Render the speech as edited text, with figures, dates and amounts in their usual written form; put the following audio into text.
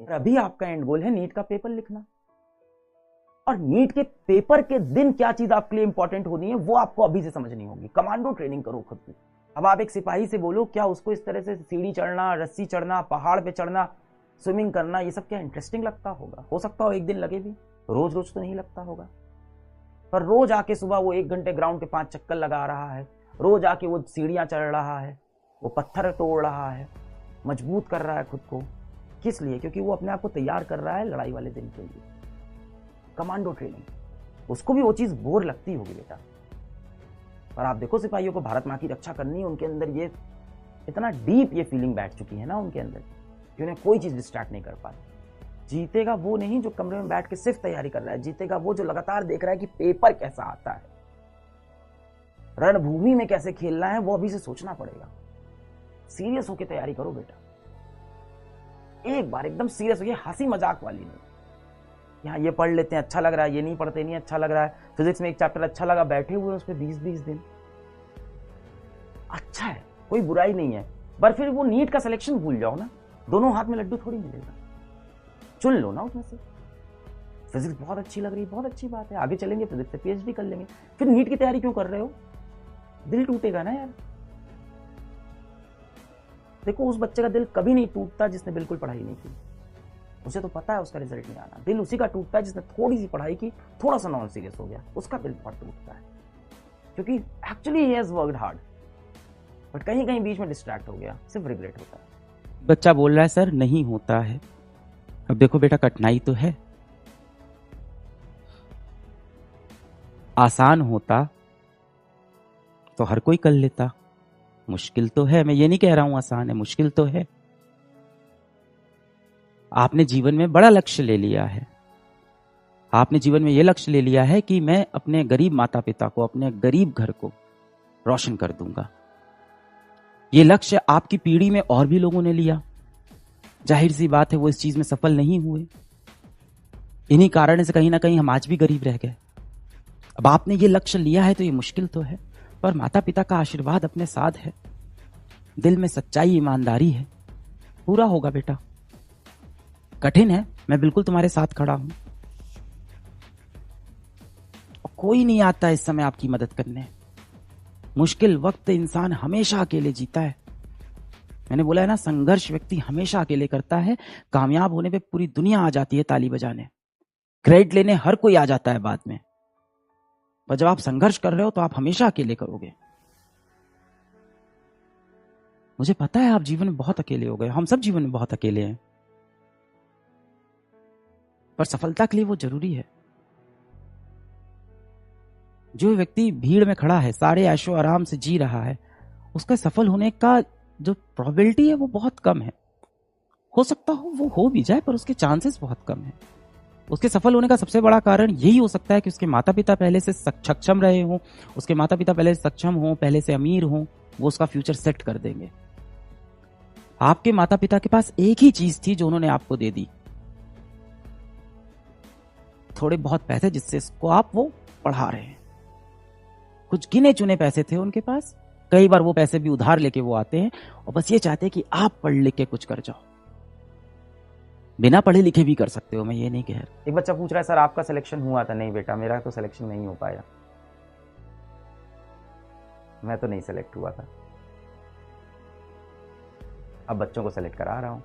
और अभी आपका एंड गोल है नीट का पेपर लिखना, और नीट के पेपर के दिन क्या चीज आपके लिए इंपॉर्टेंट होनी है वो आपको अभी से समझनी होगी। कमांडो ट्रेनिंग करो खुद की। अब आप एक सिपाही से बोलो, क्या उसको इस तरह से सीढ़ी चढ़ना, रस्सी चढ़ना, पहाड़ पे चढ़ना, स्विमिंग करना, ये सब क्या इंटरेस्टिंग लगता होगा? हो सकता हो एक दिन लगे भी, रोज रोज तो नहीं लगता होगा। पर रोज आके सुबह वो 1 घंटे ग्राउंड के 5 चक्कर लगा रहा है, रोज आके वो सीढ़ियां चढ़ रहा है, वो पत्थर तोड़ रहा है, मजबूत कर रहा है खुद को। किस लिए? क्योंकि वो अपने आप को तैयार कर रहा है लड़ाई वाले दिन के लिए। कमांडो ट्रेनिंग, उसको भी वो चीज बोर लगती होगी बेटा। पर आप देखो सिपाहियों को भारत माँ की रक्षा करनी है, उनके अंदर ये इतना डीप ये फीलिंग बैठ चुकी है ना उनके अंदर कि उन्हें कोई चीज डिस्ट्रैक्ट नहीं कर पाती। जीतेगा वो नहीं जो कमरे में बैठ के सिर्फ तैयारी कर रहा है, जीतेगा वो जो लगातार देख रहा है कि पेपर कैसा आता है, रणभूमि में कैसे खेलना है, वो अभी से सोचना पड़ेगा। सीरियस होकर तैयारी करो बेटा, एक बार एकदम सीरियस हो, हंसी मजाक वाली नहीं। यहाँ ये पढ़ लेते हैं अच्छा लग रहा है, ये नहीं पढ़ते नहीं अच्छा लग रहा है, फिजिक्स में एक चैप्टर अच्छा लगा, बैठे हुए उस पर 20-20 दिन, अच्छा है, कोई बुराई नहीं है। पर फिर वो नीट का सिलेक्शन भूल जाओ ना, दोनों हाथ में लड्डू थोड़ी मिलेगा, चुन लो ना उसमें से। फिजिक्स बहुत अच्छी लग रही, बहुत अच्छी बात है, आगे चलेंगे फिजिक्स से पीएचडी कर लेंगे। फिर नीट की तैयारी क्यों कर रहे हो? दिल टूटेगा ना यार। देखो उस बच्चे का दिल कभी नहीं टूटता जिसने बिल्कुल पढ़ाई नहीं की, उसे तो पता है उसका रिजल्ट नहीं आना। दिल उसी का टूटता है जिसने थोड़ी सी पढ़ाई की, थोड़ा सा नॉन सीरियस हो गया, उसका दिल बहुत टूटता है, क्योंकि actually he has worked hard, but कहीं कहीं बीच में डिस्ट्रैक्ट हो गया, सिर्फ रिग्रेट होता है। बच्चा बोल रहा है सर नहीं होता है। अब देखो बेटा, कठिनाई तो है, आसान होता तो हर कोई कर लेता, मुश्किल तो है। मैं ये नहीं कह रहा हूं आसान है, मुश्किल तो है। आपने जीवन में बड़ा लक्ष्य ले लिया है, आपने जीवन में यह लक्ष्य ले लिया है कि मैं अपने गरीब माता पिता को, अपने गरीब घर को रोशन कर दूंगा। ये लक्ष्य आपकी पीढ़ी में और भी लोगों ने लिया, जाहिर सी बात है वो इस चीज में सफल नहीं हुए, इन्हीं कारण से कहीं ना कहीं हम आज भी गरीब रह गए। अब आपने ये लक्ष्य लिया है तो ये मुश्किल तो है, पर माता पिता का आशीर्वाद अपने साथ है, दिल में सच्चाई ईमानदारी है, पूरा होगा बेटा। कठिन है, मैं बिल्कुल तुम्हारे साथ खड़ा हूं, कोई नहीं आता इस समय आपकी मदद करने। मुश्किल वक्त इंसान हमेशा अकेले जीता है। मैंने बोला है ना, संघर्ष व्यक्ति हमेशा अकेले करता है, कामयाब होने पे पूरी दुनिया आ जाती है ताली बजाने, क्रेडिट लेने हर कोई आ जाता है बाद में, पर जब आप संघर्ष कर रहे हो तो आप हमेशा अकेले करोगे। मुझे पता है आप जीवन में बहुत अकेले हो गए, हम सब जीवन में बहुत अकेले हैं, पर सफलता के लिए वो जरूरी है। जो व्यक्ति भीड़ में खड़ा है, सारे ऐशो आराम से जी रहा है, उसका सफल होने का जो प्रोबेबिलिटी है वो बहुत कम है। हो सकता हो वो हो भी जाए, पर उसके चांसेस बहुत कम है। उसके सफल होने का सबसे बड़ा कारण यही हो सकता है कि उसके माता पिता पहले से सक्षम रहे हों, उसके माता पिता पहले से सक्षम हों, पहले से अमीर हों, वो उसका फ्यूचर सेट कर देंगे। आपके माता पिता के पास एक ही चीज थी जो उन्होंने आपको दे दी, थोड़े बहुत पैसे जिससे इसको आप वो पढ़ा रहे हैं। कुछ गिने चुने पैसे थे उनके पास, कई बार वो पैसे भी उधार लेके वो आते हैं और बस ये चाहते हैं कि आप पढ़ लिख के कुछ कर जाओ। बिना पढ़े लिखे भी कर सकते हो, मैं ये नहीं कह रहा। एक बच्चा पूछ रहा है सर आपका सिलेक्शन हुआ था? नहीं बेटा, मेरा तो सिलेक्शन नहीं हो पाया, मैं तो नहीं सेलेक्ट हुआ था, अब बच्चों को सेलेक्ट करा रहा हूं।